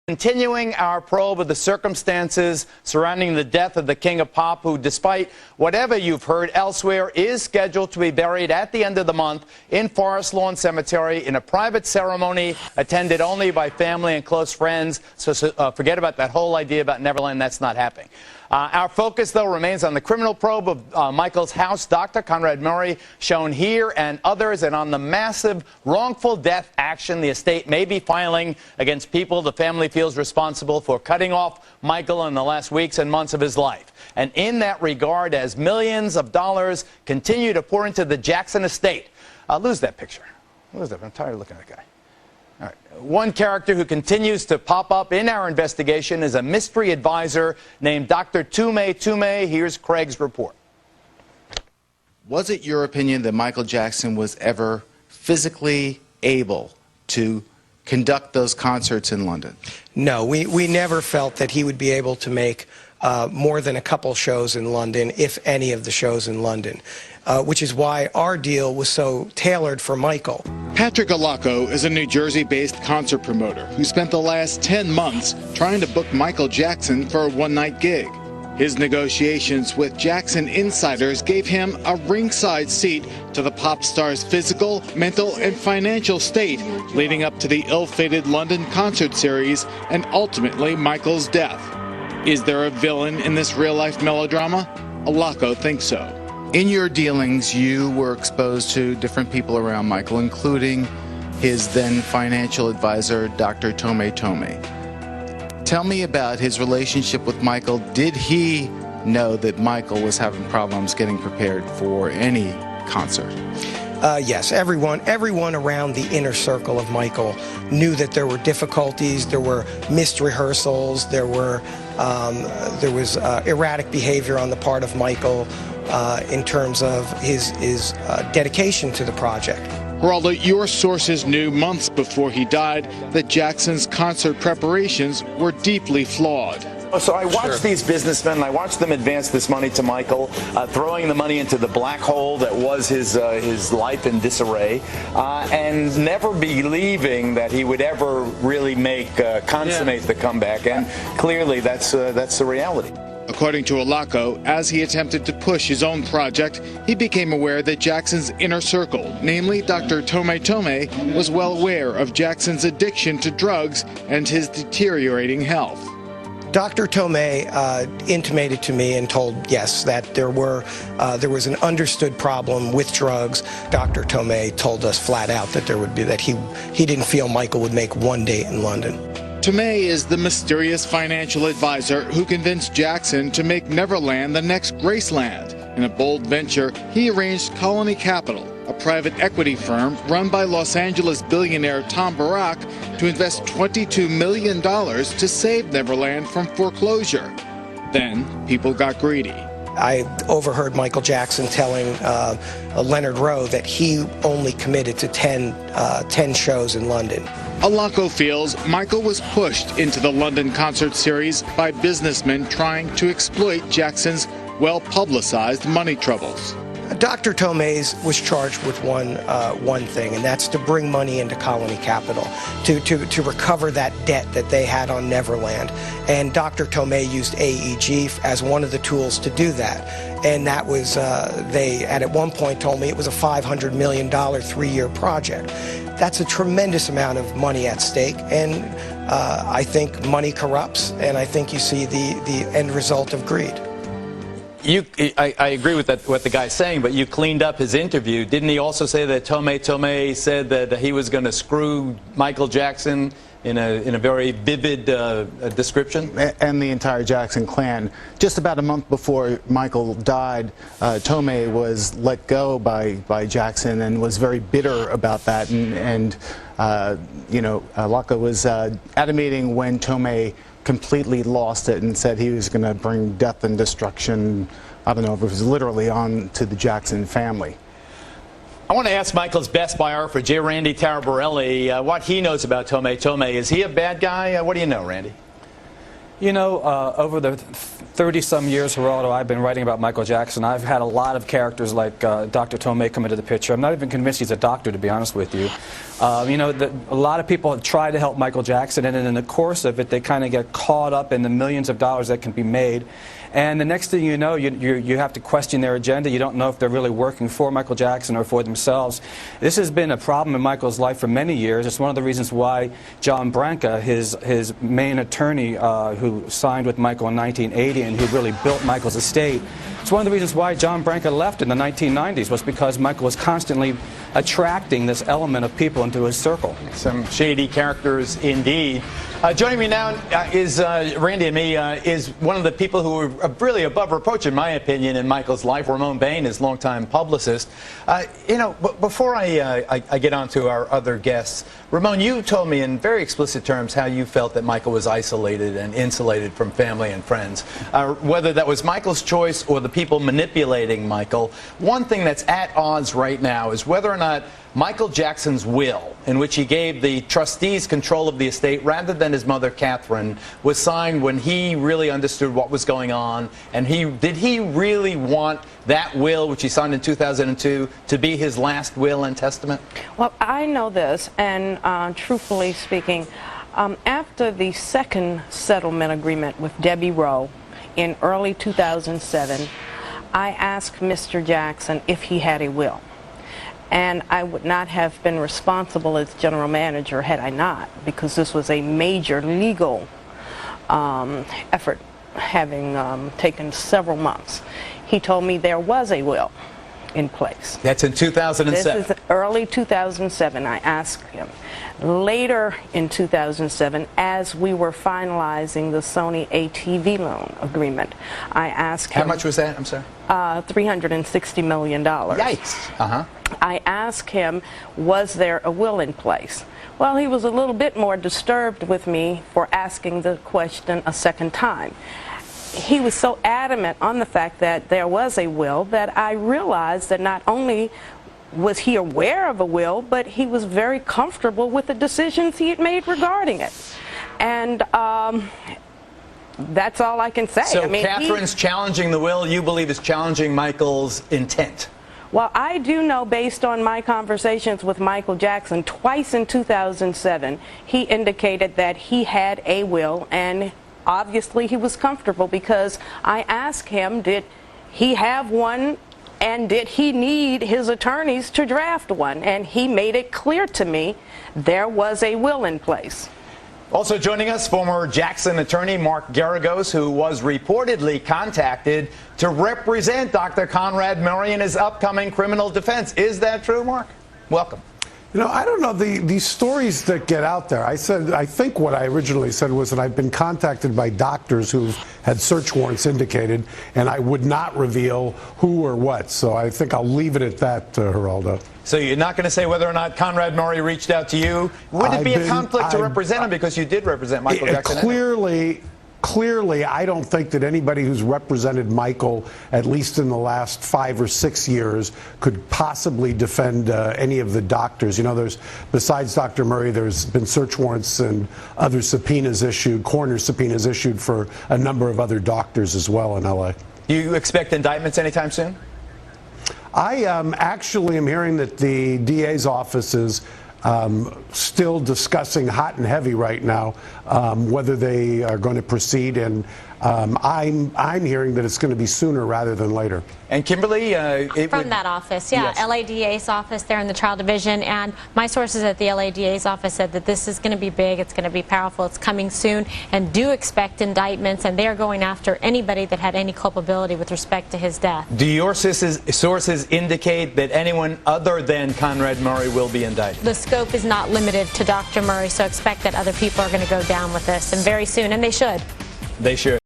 Continuing our probe of the circumstances surrounding the death of the King of Pop, who, despite whatever you've heard elsewhere, is scheduled to be buried at the end of the month in Forest Lawn Cemetery in a private ceremony attended only by family and close friends. So forget about that whole idea about Neverland. That's not happening. Our focus, though, remains on the criminal probe of Michael's house, Dr. Conrad Murray, shown here, and others, and on the massive wrongful death action the estate may be filing against people the family feels responsible for cutting off Michael in the last weeks and months of his life. And in that regard, as millions of dollars continue to pour into the Jackson estate. Lose that picture. Lose that. I'm tired of looking at that guy. All right. One character who continues to pop up in our investigation is a mystery advisor named Dr. Tume. Here's Craig's report. Was it your opinion that Michael Jackson was ever physically able to conduct those concerts in London? No, we never felt that he would be able to make more than a couple shows in London, if any of the shows in London, which is why our deal was so tailored for Michael. Patrick Alaco is a New Jersey-based concert promoter who spent the last 10 months trying to book Michael Jackson for a one-night gig. His negotiations with Jackson insiders gave him a ringside seat to the pop star's physical, mental, and financial state leading up to the ill-fated London concert series and ultimately Michael's death. Is there a villain in this real-life melodrama? Alaco thinks so. In your dealings, you were exposed to different people around Michael, including his then financial advisor, Dr. Tome. Tell me about his relationship with Michael. Did he know that Michael was having problems getting prepared for any concert? Yes, everyone around the inner circle of Michael knew that there were difficulties, there were missed rehearsals, there was erratic behavior on the part of Michael in terms of his dedication to the project. Geraldo, your sources knew months before he died that Jackson's concert preparations were deeply flawed. So I watched these businessmen, and I watched them advance this money to Michael, throwing the money into the black hole that was his life in disarray, and never believing that he would ever really consummate the comeback. And clearly, that's the reality. According to Alaco, as he attempted to push his own project, he became aware that Jackson's inner circle, namely Dr. Tome, was well aware of Jackson's addiction to drugs and his deteriorating health. Dr. Tome intimated to me and told, yes, that there was an understood problem with drugs. Dr. Tome told us flat out that he didn't feel Michael would make one date in London. Tome is the mysterious financial advisor who convinced Jackson to make Neverland the next Graceland. In a bold venture, he arranged Colony Capital, a private equity firm run by Los Angeles billionaire Tom Barack, to invest $22 million to save Neverland from foreclosure. Then, people got greedy. I overheard Michael Jackson telling Leonard Rowe that he only committed to 10 shows in London. Alaco feels Michael was pushed into the London concert series by businessmen trying to exploit Jackson's well-publicized money troubles. Dr. Tomes was charged with one thing, and that's to bring money into Colony Capital, to recover that debt that they had on Neverland. And Dr. Tome used AEG as one of the tools to do that. And that was, they at one point told me it was a $500 million 3-year project. That's a tremendous amount of money at stake, and I think money corrupts, and I think you see the end result of greed. I agree with what the guy's saying, but you cleaned up his interview. Didn't he also say that Tome said that he was going to screw Michael Jackson in a very vivid description? And the entire Jackson clan. Just about a month before Michael died, Tome was let go by Jackson and was very bitter about that. And Alaco was at a meeting when Tome completely lost it and said he was going to bring death and destruction, I don't know if it was literally, on to the Jackson family. I want to ask Michael's best biographer, J. Randy Taraborelli, what he knows about Tome. Is he a bad guy? What do you know, Randy? You know, over the 30-some years, Geraldo, I've been writing about Michael Jackson. I've had a lot of characters like Dr. Tome come into the picture. I'm not even convinced he's a doctor, to be honest with you. You know, a lot of people have tried to help Michael Jackson, and in the course of it, they kind of get caught up in the millions of dollars that can be made. And the next thing you know, you have to question their agenda. You don't know if they're really working for Michael Jackson or for themselves. This has been a problem in Michael's life for many years. It's one of the reasons why John Branca, his main attorney who signed with Michael in 1980 and who really built Michael's estate, it's one of the reasons why John Branca left in the 1990s was because Michael was constantly attracting this element of people into his circle. Some shady characters indeed. Joining me now is Randy and me is one of the people who are really above reproach, in my opinion, in Michael's life. Ramon Bain, his longtime publicist. You know, before I get on to our other guests, Ramon, you told me in very explicit terms how you felt that Michael was isolated and insulated from family and friends. Whether that was Michael's choice or the people manipulating Michael, one thing that's at odds right now is whether or not Michael Jackson's will, in which he gave the trustees control of the estate rather than his mother Catherine, was signed when he really understood what was going on. And did he really want that will, which he signed in 2002, to be his last will and testament? Well, I know this, and truthfully speaking, after the second settlement agreement with Debbie Rowe in early 2007, I asked Mr. Jackson if he had a will. And I would not have been responsible as general manager had I not, because this was a major legal effort, having taken several months. He told me there was a will in place. That's in 2007. This is early 2007. I asked him. Later in 2007, as we were finalizing the Sony ATV loan agreement, I asked him... How much was that? I'm sorry. $360 million. Yikes. Uh-huh. I asked him, was there a will in place? Well, he was a little bit more disturbed with me for asking the question a second time. He was so adamant on the fact that there was a will that I realized that not only was he aware of a will, but he was very comfortable with the decisions he had made regarding it. And that's all I can say. So I mean, Catherine's challenging the will, you believe, is challenging Michael's intent? Well, I do know, based on my conversations with Michael Jackson twice in 2007, he indicated that he had a will, and obviously he was comfortable, because I asked him, did he have one, and did he need his attorneys to draft one? And he made it clear to me there was a will in place. Also joining us, former Jackson attorney Mark Geragos, who was reportedly contacted to represent Dr. Conrad Murray in his upcoming criminal defense. Is that true, Mark? Welcome. You know, I don't know, these stories that get out there. I think what I originally said was that I've been contacted by doctors who've had search warrants indicated, and I would not reveal who or what. So I think I'll leave it at that, Geraldo. So you're not going to say whether or not Conrad Murray reached out to you? Would it be a conflict to represent him, because you did represent Michael Jackson? Clearly, I don't think that anybody who's represented Michael, at least in the last 5 or 6 years, could possibly defend any of the doctors. You know, besides Dr. Murray, there's been search warrants and other subpoenas issued, coroner subpoenas issued for a number of other doctors as well in L.A. Do you expect indictments anytime soon? I actually am hearing that the DA's office is still discussing hot and heavy right now whether they are going to proceed, and I'm hearing that it's going to be sooner rather than later. And Kimberly, from that office, yeah, yes. LADA's office there in the trial division, and my sources at the LADA's office said that this is going to be big, it's going to be powerful, it's coming soon, and do expect indictments, and they are going after anybody that had any culpability with respect to his death. Do your sources indicate that anyone other than Conrad Murray will be indicted? The scope is not limited to Dr. Murray, so expect that other people are going to go down with this, and very soon, and they should. They should.